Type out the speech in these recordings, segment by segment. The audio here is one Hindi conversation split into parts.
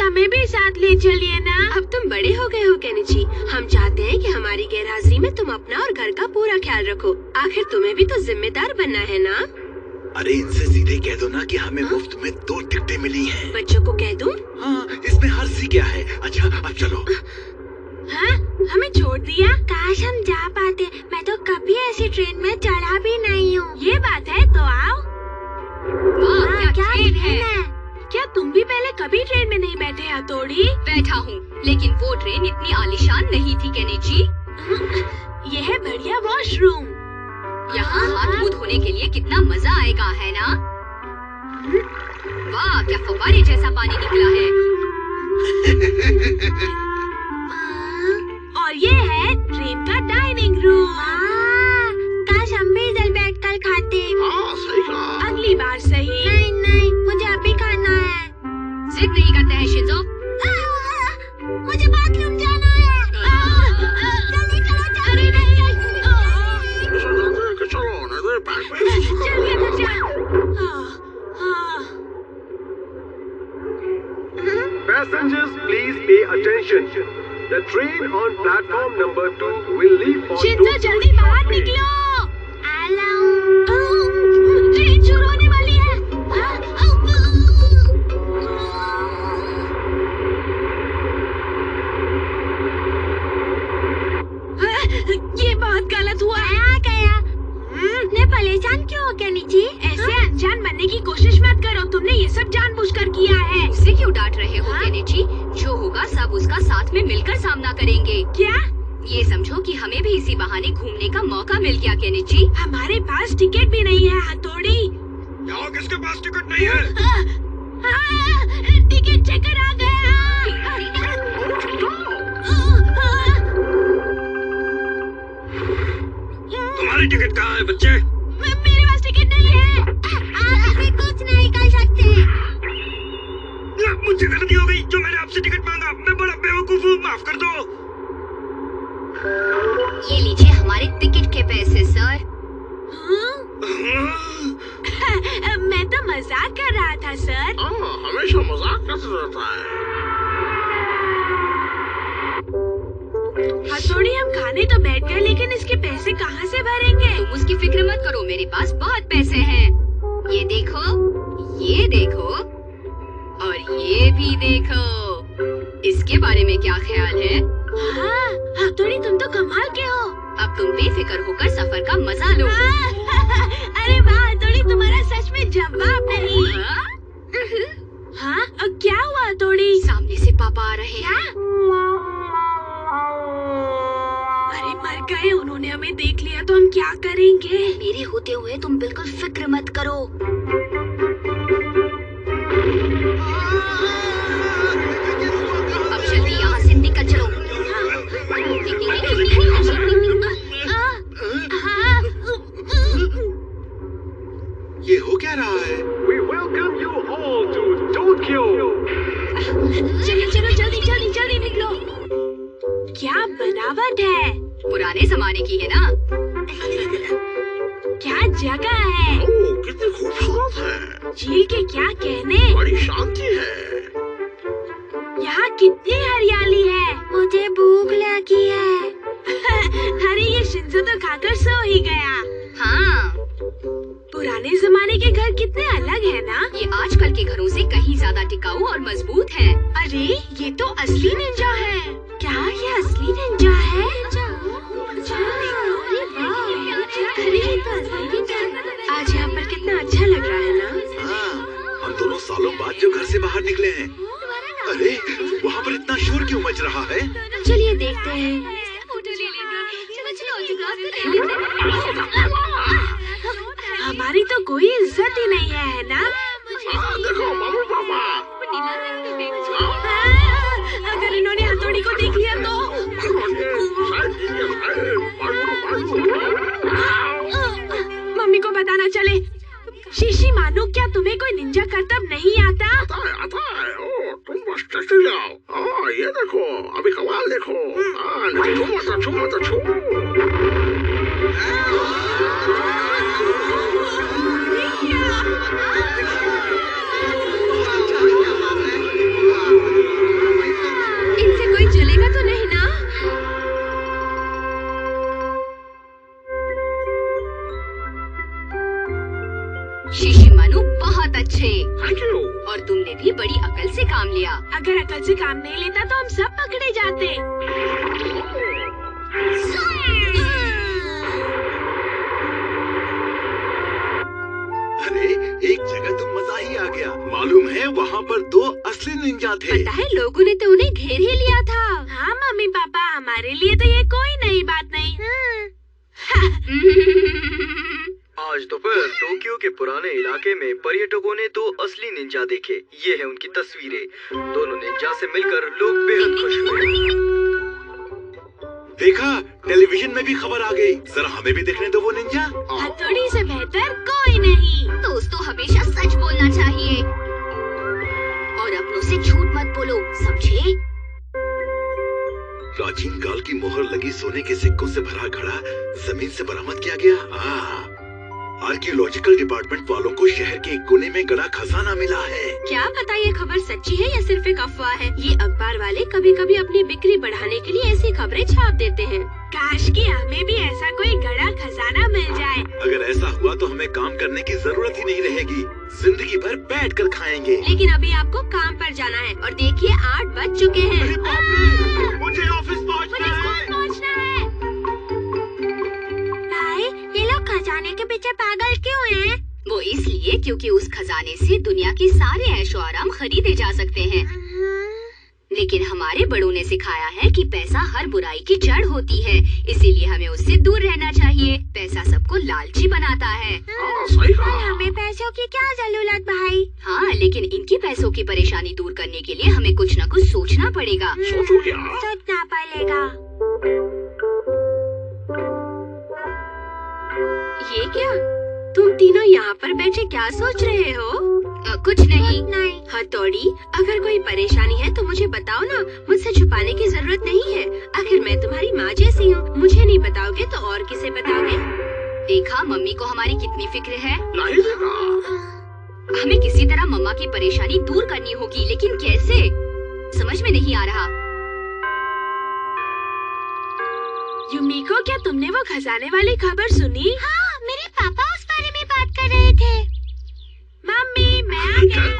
हमें भी साथ ले चलिए ना। अब तुम बड़े हो गए हो केनिची, हम चाहते हैं कि हमारी गैरहाजिरी में तुम अपना और घर का पूरा ख्याल रखो। आखिर तुम्हें भी तो जिम्मेदार बनना है ना। अरे इनसे सीधे कह दो ना कि हमें मुफ्त में 2 टिकटें मिली हैं। बच्चों को कह दूं? हाँ, इसमें हर्जी क्या है। अच्छा अब चलो। हाँ, हमें छोड़ दिया। काश हम जा पाते। मैं तो कभी ऐसी ट्रेन में चढ़ा भी नहीं हूँ। ये बात है तो आओ। वाह, क्या ट्रेन है। क्या तुम भी पहले कभी ट्रेन में नहीं बैठे हथौड़ी? बैठा हूँ, लेकिन वो ट्रेन इतनी आलीशान नहीं थी केनिची। ये है बढ़िया वॉशरूम। यहाँ हाथ मुंह धोने के लिए कितना मजा आएगा, है ना? वाह, क्या फव्वारे जैसा पानी निकला है। और ये है ट्रेन का डाइनिंग रूम। काश हम भी इधर बैठकर खाते। हाँ, सही कहा। अगली बार सही। नहीं, मुझे अभी खाना है। जिद नहीं करते हैं शिंजो। मुझे बाथरूम जाना है। जल्दी चलो, जल्दी चलिए तो Passengers, please pay attention. The train on platform number 2 will leave for Shinzo जल्दी बाहर निकलो। ट्रेन शुरू होने वाली है। ये बहुत गलत हुआ। आ गया। ने परेशान क्यों हो केनिची? ऐसे अनजान बनने की कोशिश मत करो। तुमने ये सब जानबूझकर किया है। उसे क्यों डांट रहे हो केनिची? जो होगा सब उसका साथ में मिलकर सामना करेंगे। क्या? ये समझो कि हमें भी इसी बहाने घूमने का मौका मिल गया केनिची। हमारे पास टिकट भी नहीं है हथौड़ी। यहाँ किसके पास टिकट नहीं है? टिकट चेकर आ गया। तुम्हारी टिकट कहाँ है बच्चे? मेरे पास टिकट नहीं है। आप अभी कुछ नहीं कर सकते। मुझसे गलती हो गई जो मैंने आपसे टिकट मांगा। मैं बड़ा बेवकूफ हूँ, माफ कर दो। ये लीजिए हमारे टिकट के पैसे सर। मैं तो मजाक कर रहा था सर। हमेशा मजाक करते रहता है। हथौड़ी हम खाने तो बैठ गए, लेकिन इसके पैसे कहाँ से भरेंगे? तुम उसकी फिक्र मत करो, मेरे पास बहुत पैसे हैं। ये देखो, ये देखो और ये भी देखो। इसके बारे में क्या ख्याल है? हाँ, हथौड़ी तुम तो कमाल के हो। अब तुम बेफिक्र होकर सफर का मजा लो। अरे वाह हथौड़ी, तुम्हारा सच में जवाब नहीं। हाँ, अब क्या हुआ हथौड़ी? सामने से पापा आ रहे हैं। अरे मर गए, उन्होंने हमें देख लिया तो हम क्या करेंगे? मेरे होते हुए तुम बिल्कुल फिक्र मत करो। अब जल्दी यहाँ से निकल चलो। ये हो क्या रहा है? We welcome you all to Tokyo. चलो चलो जल्दी जल्दी जल्दी निकलो। क्या बनावट है? पुराने जमाने की है ना। क्या जगह है? ओह, कितनी खूबसूरत है। झील के क्या कहने? बड़ी शांति है। यहाँ कितनी हरियाली है। मुझे भूख लगी है। अरे ये शिंजो तो खाकर सो ही गया। हाँ, पुराने जमाने के घर कितने अलग है ना। ये आजकल के घरों से कहीं ज्यादा टिकाऊ और मजबूत है। अरे ये तो असली निंजा है। क्या ये असली निंजा है? अरे ये तो असली निंजा है। आज यहाँ पर कितना अच्छा लग रहा है ना। हाँ, हम दोनों सालों बाद जो घर से बाहर निकले हैं। अरे वहाँ पर इतना शोर क्यों मच रहा है? चलिए देखते हैं। हमारी तो कोई इज्जत ही नहीं है ना। देखो मम्मी पापा। अगर इन्होंने हथौड़ी को देख लिया तो। मम्मी को पता ना चले। शीशी मानो, क्या तुम्हें कोई निंजा करतब नहीं आता? आता है। ओह, तुम बस चलते जाओ। हाँ, ये देखो, अभी कमाल देखो। हाँ, छू मत छू। अच्छे। Thank you. और तुमने भी बड़ी अकल से काम लिया। अगर अकल से काम नहीं लेता तो हम सब पकड़े जाते। अरे एक जगह तो मजा ही आ गया। मालूम है वहाँ पर 2 असली निंजा थे। पता है लोगों ने तो उन्हें घेर ही लिया था। हाँ मम्मी पापा, हमारे लिए तो ये कोई नई बात नहीं। आज दोपहर टोक्यो के पुराने इलाके में पर्यटकों ने 2 असली निंजा देखे। ये है उनकी तस्वीरें। दोनों निंजा से मिलकर लोग बेहद खुश हुए। देखा, टेलीविजन में भी खबर आ गई। जरा हमें भी देखने दो वो निंजा। हथौड़ी से बेहतर कोई नहीं। दोस्तों हमेशा सच बोलना चाहिए और अपनों से झूठ मत बोलो, समझे? प्राचीन काल की मोहर लगी सोने के सिक्कों से भरा घड़ा जमीन से बरामद किया गया। आर्कियोलॉजिकल डिपार्टमेंट वालों को शहर के एक कोने में गड़ा खजाना मिला है। क्या पता ये खबर सच्ची है या सिर्फ एक अफवाह है। ये अखबार वाले कभी कभी अपनी बिक्री बढ़ाने के लिए ऐसी खबरें छाप देते हैं। काश कि हमें भी ऐसा कोई गड़ा खजाना मिल जाए। अगर ऐसा हुआ तो हमें काम करने की जरूरत ही नहीं रहेगी। जिंदगी भर बैठ कर खाएंगे। लेकिन अभी आपको काम पर जाना है और देखिए 8 बज चुके हैं। अरे बाप रे, मुझे ऑफिस पहुंचना है। भाई, ये लोग खजाने के पीछे पागल क्यों हैं? वो इसलिए क्योंकि उस खजाने से दुनिया के सारे ऐशो आराम खरीदे जा सकते हैं। लेकिन हमारे बड़ों ने सिखाया है कि पैसा हर बुराई की जड़ होती है, इसीलिए हमें उससे दूर रहना चाहिए। पैसा सबको लालची बनाता है। सही और कहा। हमें पैसों की क्या जरूरत भाई? हाँ, लेकिन इनकी पैसों की परेशानी दूर करने के लिए हमें कुछ न कुछ सोचना पड़ेगा। सोचो क्या? सोचना पड़ेगा। ये क्या? तुम तीनों यहाँ पर बैठे क्या सोच रहे हो? कुछ नहीं। हथौड़ी, अगर कोई परेशानी है तो मुझे बताओ ना, मुझसे छुपाने की जरूरत नहीं है। आखिर मैं तुम्हारी माँ जैसी हूँ। मुझे नहीं बताओगे तो और किसे बताओगे? देखा मम्मी को हमारी कितनी फिक्र है। नहीं देखा। हमें किसी तरह मम्मा की परेशानी दूर करनी होगी, लेकिन कैसे? समझ में नहीं आ रहा। युमिको, क्या तुमने वो खजाने वाली खबर सुनी? हाँ, मेरे पापा उस बारे में बात कर रहे थे। मम्मी, मैं आ गई।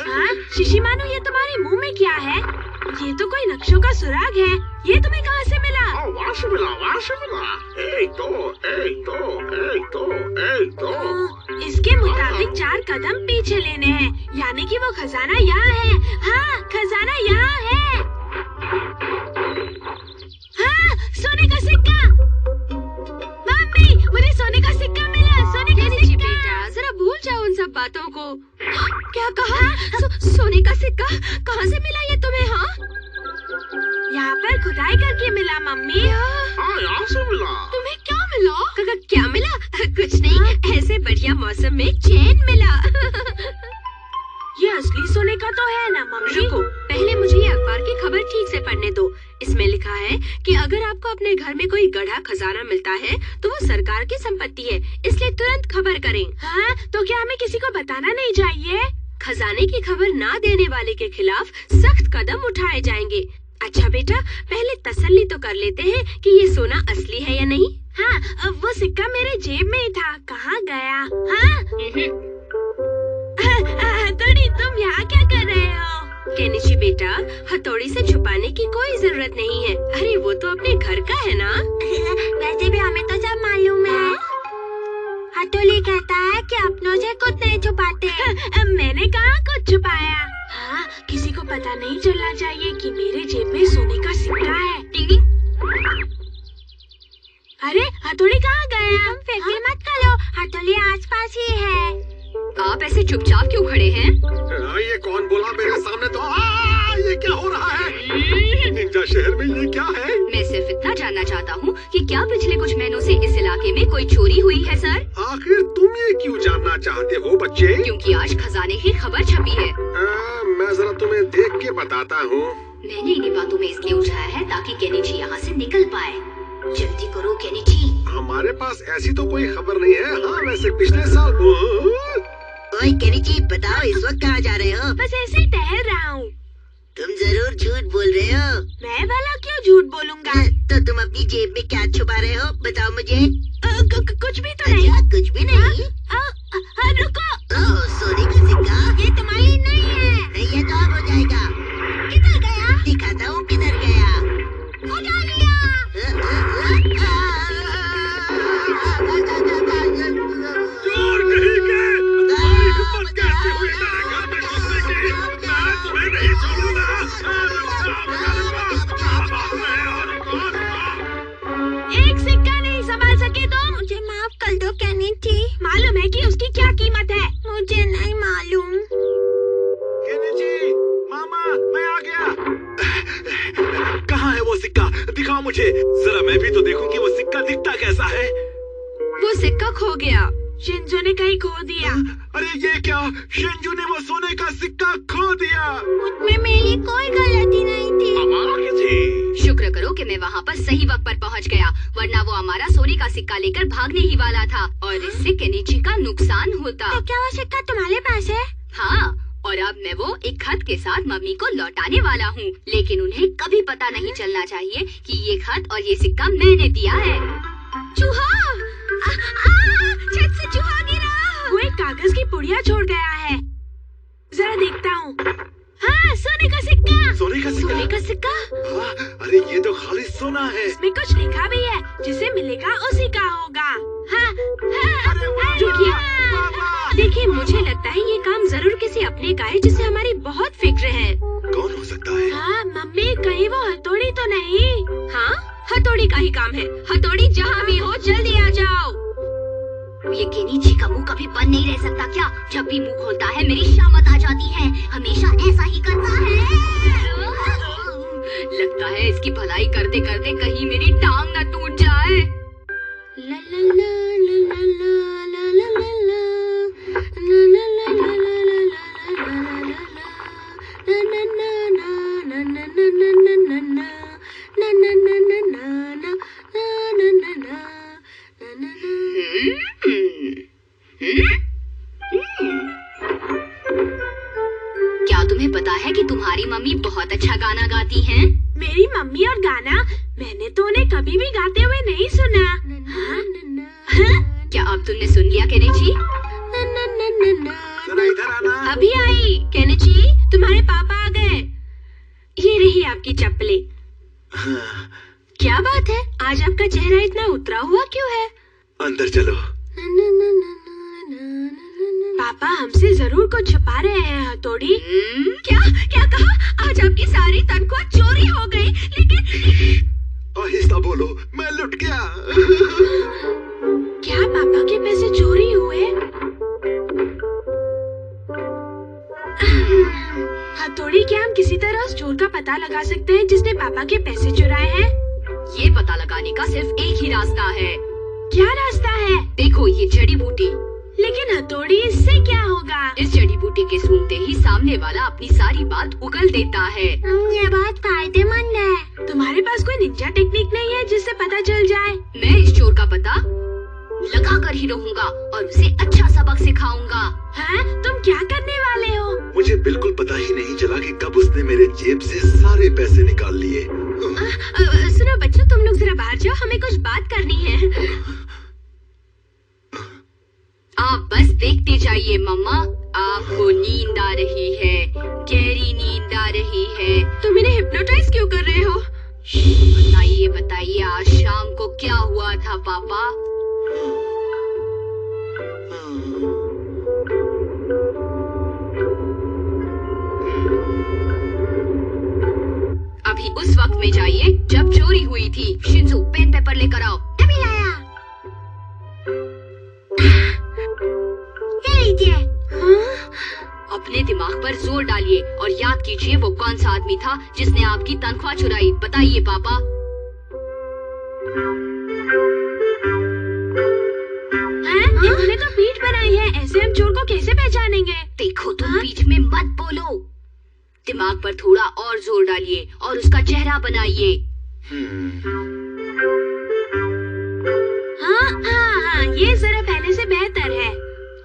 हाँ, शिशिमानु, ये तुम्हारे मुंह में क्या है? ये तो कोई नक्शों का सुराग है। ये तुम्हें कहाँ से मिला? वहाँ से मिला, वहाँ से मिला। एक दो। इसके मुताबिक 4 कदम पीछे लेने हैं, यानी कि वो खजाना यहाँ है। हाँ, खजाना यहाँ है। हाँ, सोने का सिक्का। मम्मी, मुझे सोने का सिक्का मिला। सोने का सिक्का। बेटा, जरा भूल जाओ उन सब बातों को। क्या कहा? सोने का सिक्का कहाँ से मिला ये तुम्हें? हाँ, यहाँ पर खुदाई करके मिला मम्मी। हाँ, यहाँ से मिला। तुम्हें क्या मिला? क्या मिला? कुछ नहीं, ऐसे बढ़िया मौसम में चैन मिला। ये असली सोने का तो है ना मम्मी? रुको, पहले मुझे ये अखबार की खबर ठीक से पढ़ने दो। इसमें लिखा है कि अगर आपको अपने घर में कोई गढ़ा खजाना मिलता है तो वो सरकार की संपत्ति है, इसलिए तुरंत खबर करें। हाँ, तो क्या हमें किसी को बताना नहीं चाहिए? खजाने की खबर ना देने वाले के खिलाफ सख्त कदम उठाए जाएंगे। अच्छा बेटा, पहले तसल्ली तो कर लेते हैं कि ये सोना असली है या नहीं। हाँ, वो सिक्का मेरे जेब में ही था। कहाँ गया? हाँ? हथौड़ी, तुम यहाँ क्या कर रहे हो? केनिची बेटा, हथौड़ी से छुपाने की कोई जरूरत नहीं है। अरे वो तो अपने घर का है ना। वैसे भी हमें तो सब मालूम है। हथौड़ी कहता है कि अपनों से कुछ नहीं छुपाते। मैंने कहाँ कुछ छुपाया? हाँ, किसी को पता नहीं चलना चाहिए कि मेरे जेब में सोने का सिक्का है। अरे हथौड़ी कहाँ गया? तुम फिक्र मत करो, हथौड़ी आसपास ही है। आप ऐसे चुपचाप क्यों खड़े हैं? ये कौन बोला मेरे सामने? तो ये क्या हो रहा है? निंजा शहर में ये क्या है? मैं सिर्फ इतना जानना चाहता हूँ कि क्या पिछले कुछ महीनों से इस इलाके में कोई चोरी हुई है सर? आखिर तुम ये क्यों जानना चाहते हो बच्चे? क्योंकि आज खजाने की खबर छपी है। मैं जरा तुम्हें देख के बताता हूँ। मैंने इन्हीं बातों में इसलिए उठाया है ताकि केनिची यहाँ से निकल पाए। जल्दी करो केनिची। हमारे पास ऐसी तो कोई खबर नहीं है। हाँ, वैसे पिछले साल। ओए केनिची, बताओ इस वक्त कहाँ जा रहे हो? बस ऐसे ही टहल रहा हूँ। तुम जरूर झूठ बोल रहे हो। मैं भला क्यों झूठ बोलूँगा? तो तुम अपनी जेब में क्या छुपा रहे हो? बताओ मुझे। कुछ भी तो नहीं। कुछ भी नहीं? कि उसकी क्या कीमत है? मुझे नहीं मालूम। केनिची, मामा, मैं आ गया। कहाँ है वो सिक्का? दिखाओ मुझे, जरा मैं भी तो देखूं कि वो सिक्का दिखता कैसा है। वो सिक्का खो गया। शिंजो ने कहीं खो दिया। अरे ये क्या? शिंजू ने वो सोने का सिक्का खो दिया। उसमें मेरी कोई गलती नहीं थी। हमारा क्या थी? शुक्र करो कि मैं वहाँ पर सही वक्त पर पहुँच गया, वरना वो हमारा सोने का सिक्का लेकर भागने ही वाला था और इससे केनिची का नुकसान होता। तो क्या वो सिक्का तुम्हारे पास है? हाँ, और अब मैं वो एक खत के साथ मम्मी को लौटाने वाला हूँ, लेकिन उन्हें कभी पता नहीं चलना चाहिए कि ये खत और ये सिक्का मैंने दिया है। चूहा! छत से चूहा गिरा। वो एक कागज की पुड़िया छोड़ गया है। जरा देखता हूँ। हाँ, सोने का सिक्का। सोने का सिक्का? सोने का सिक्का? हाँ, अरे ये तो खाली सोना है। इसमें कुछ लिखा भी है, जिसे मिलेगा उसी का होगा। हाँ, हाँ, अरे वाह, रुकिए। वाह। देखिए, मुझे लगता है ये काम जरूर किसी अपने का है जिसे हमारी बहुत फिक्र है। कौन हो सकता है? हाँ, मम्मी, कहीं वो हथौड़ी तो नहीं? हाँ, हथौड़ी का ही काम है। हथौड़ी जहाँ भी हो जल्दी आ जाओ। ये केनिची का मुंह कभी बंद नहीं रह सकता क्या? जब भी मुंह खोलता है मेरी शामत आ जाती है। हमेशा ऐसा ही करता है। लगता है इसकी भलाई करते करते कहीं मेरी टांग न टूट जाए। ला ला ला ला ला ला ला ला ला ला ला ला क्या तुम्हें पता है कि तुम्हारी मम्मी बहुत अच्छा गाना गाती हैं? मेरी मम्मी और गाना? मैंने तो उन्हें कभी भी गाते हुए नहीं सुना। हाँ? हाँ? क्या अब तुमने सुन लिया केनिची? जरा इधर आना। अभी आई। केनिची, तुम्हारे पापा आ गए। ये रही आपकी चप्पलें। हाँ, क्या बात है, आज आपका चेहरा इतना उतरा हुआ क्यों है? अंदर चलो। पापा हमसे जरूर कुछ छुपा रहे हैं हथौड़ी। क्या क्या कहा? आज आपकी सारी तनख्वाह चोरी हो गई, लेकिन आहिस्ता बोलो, मैं लुट गया। क्या पापा के पैसे चोरी हुए? हथौड़ी, क्या हम किसी तरह उस चोर का पता लगा सकते हैं जिसने पापा के पैसे चुराए हैं? ये पता लगाने का सिर्फ एक ही रास्ता है। क्या रास्ता है? देखो ये जड़ी बूटी। लेकिन हथौड़ी, इससे क्या होगा? इस जड़ी बूटी के सूंघते ही सामने वाला अपनी सारी बात उगल देता है। ये बात फायदेमंद है। तुम्हारे पास कोई निंजा टेक्निक नहीं है जिससे पता चल जाए? मैं इस चोर का पता लगा कर ही रहूंगा और उसे अच्छा सबक सिखाऊंगा। हाँ? तुम क्या करने वाले हो? मुझे बिल्कुल पता ही नहीं चला कि कब उसने मेरे जेब से सारे पैसे निकाल लिए। सुनो बच्चों, तुम लोग जरा बाहर जाओ, हमें कुछ बात करनी है। आप बस देखते जाइए मम्मा, आपको नींद आ रही है, गहरी नींद आ रही है। तुम इन्हें हिप्नोटाइज क्यों कर रहे हो? बताइए बताइए, आज शाम को क्या हुआ था पापा? अभी उस वक्त में जाइए जब चोरी हुई थी। शिंजू, पेन पेपर लेकर आओ। अभी लाया। ये लीजिए। हाँ? अपने दिमाग पर जोर डालिए और याद कीजिए वो कौन सा आदमी था जिसने आपकी तनख्वाह चुराई। बताइए पापा। इन्होंने तो पीठ बनाई है, ऐसे हम चोर को कैसे पहचानेंगे? देखो तुम बीच में मत बोलो। दिमाग पर थोड़ा और जोर डालिए और उसका चेहरा बनाइए। हाँ, ये जरा पहले से बेहतर है।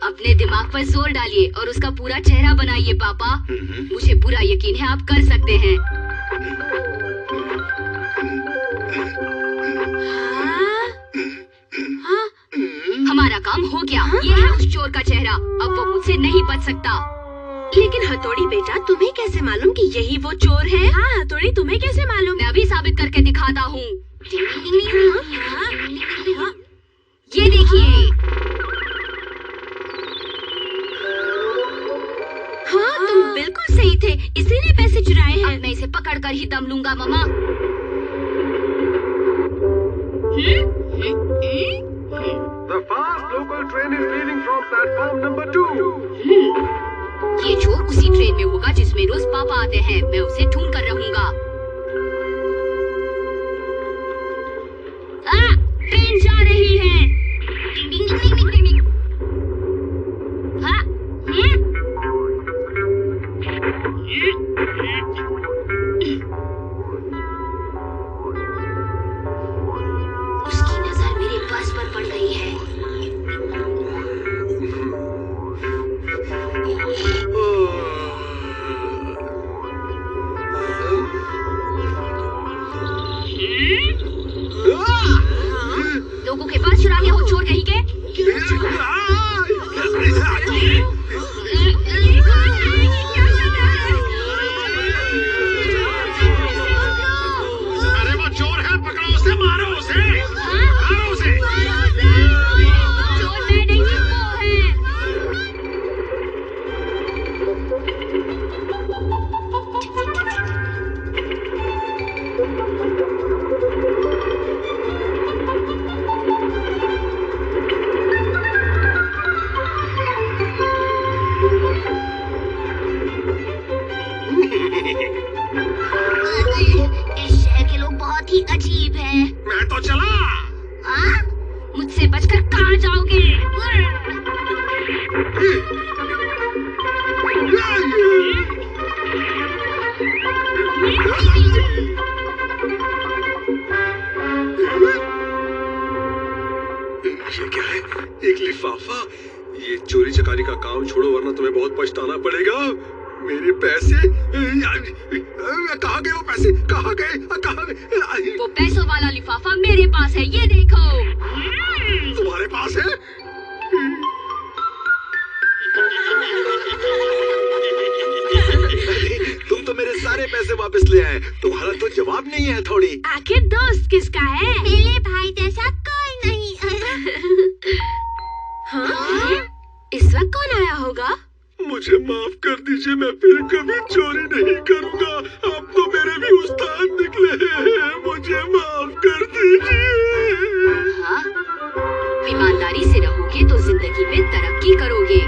अपने दिमाग पर जोर डालिए और उसका पूरा चेहरा बनाइए पापा। मुझे पूरा यकीन है आप कर सकते हैं। हमारा काम हो गया। ये है उस चोर का चेहरा। अब वो मुझसे नहीं बच सकता। लेकिन हथौड़ी बेटा, तुम्हें कैसे मालूम कि यही वो चोर है? हाँ हथौड़ी, तुम्हें कैसे मालूम? मैं अभी साबित करके दिखाता हूँ। ये देखिए। हाँ, तुम बिल्कुल सही थे, इसी ने पैसे चुराए हैं। अब मैं इसे पकड़ कर ही दम लूंगा मामा। The fast local train is leaving from platform number 2. ये चोर उसी ट्रेन में होगा जिसमें रोज पापा आते हैं। मैं उसे ढूंढ कर रहूंगा। ट्रेन जा रही है। उसकी नजर मेरे बस पर पड़ गई है। लोगों के पास चुरा लिया हो चोर कहीं के। अरे वो चोर है, पकड़ो उसे, मारो उसे, मारो उसे। चोर मैं नहीं, वो है। इस शहर के लोग बहुत ही अजीब हैं। मैं तो चला। हाँ? मुझसे बचकर कहाँ जाओगे? ये क्या है? एक लिफाफा। ये चोरी चकारी का काम छोड़ो वरना तुम्हें बहुत पछताना पड़ेगा। मेरे पैसे कहाँ गए? वो पैसे कहाँ गए? कहाँ गए? वो पैसों वाला लिफाफा मेरे पास है, ये देखो। तुम्हारे पास है? तुम तो मेरे सारे पैसे वापस ले आए। तुम्हारा तो जवाब नहीं है थोड़ी। आखिर दोस्त किसका है? मेरे भाई जैसा कोई नहीं। हाँ? इस वक्त कौन आया होगा? मुझे माफ कर दीजिए, मैं फिर कभी चोरी नहीं करूंगा। आप तो मेरे भी उस्ताद निकले हैं। मुझे माफ कर दीजिए। हाँ? ईमानदारी से रहोगे तो जिंदगी में तरक्की करोगे।